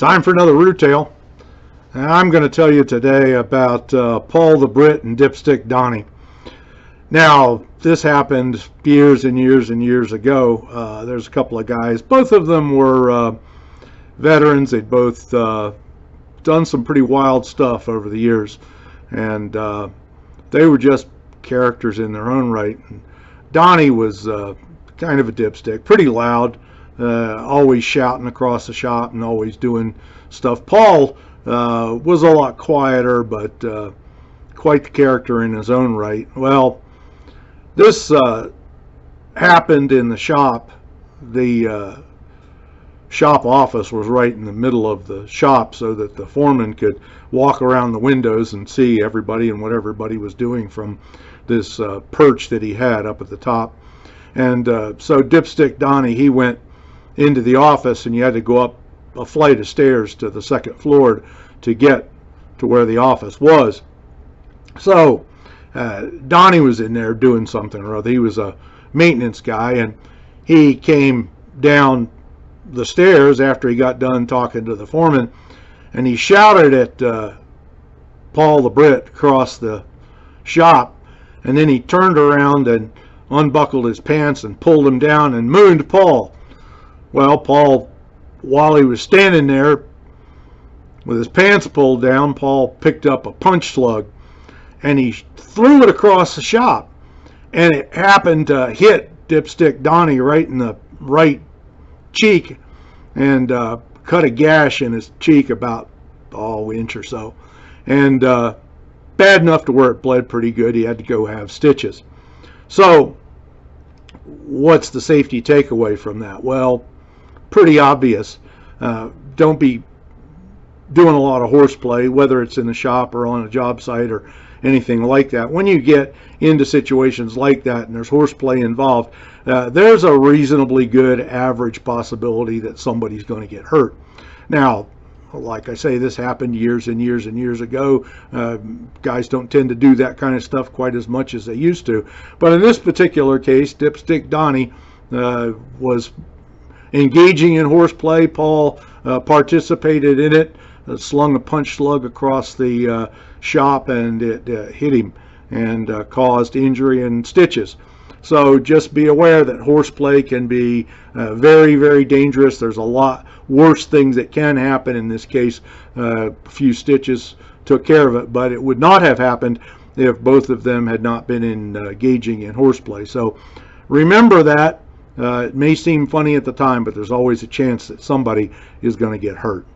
Time for another Roo Tale. I'm going to tell you today about Paul the Brit and Dipstick Donnie. Now, this happened years and years and years ago. There's a couple of guys. Both of them were veterans. They'd both done some pretty wild stuff over the years. And they were just characters in their own right. And Donnie was kind of a dipstick, pretty loud. Always shouting across the shop and always doing stuff. Paul was a lot quieter, but quite the character in his own right. Well, this happened in the shop. The shop office was right in the middle of the shop so that the foreman could walk around the windows and see everybody and what everybody was doing from this perch that he had up at the top. And so Dipstick Donnie, he went into the office, and you had to go up a flight of stairs to the second floor to get to where the office was. So Donnie was in there doing something or other. He was a maintenance guy, and he came down the stairs after he got done talking to the foreman, and he shouted at Paul the Brit across the shop, and then he turned around and unbuckled his pants and pulled them down and mooned Paul. Well, Paul, while he was standing there with his pants pulled down, Paul picked up a punch slug and he threw it across the shop, and it happened to hit Dipstick Donnie right in the right cheek and cut a gash in his cheek about an inch or so, and bad enough to where it bled pretty good. He had to go have stitches. So what's the safety takeaway from that? Well, pretty obvious. Don't be doing a lot of horseplay, whether it's in the shop or on a job site or anything like that. When you get into situations like that and there's horseplay involved, there's a reasonably good average possibility that somebody's going to get hurt. Now, like I say, this happened years and years and years ago. Guys don't tend to do that kind of stuff quite as much as they used to. But in this particular case, Dipstick Donnie was engaging in horseplay. Paul participated in it, slung a punch slug across the shop, and it hit him and caused injury and stitches. So just be aware that horseplay can be very, very dangerous. There's a lot worse things that can happen. In this case, a few stitches took care of it, but it would not have happened if both of them had not been engaging in horseplay. So remember that. It may seem funny at the time, but there's always a chance that somebody is going to get hurt.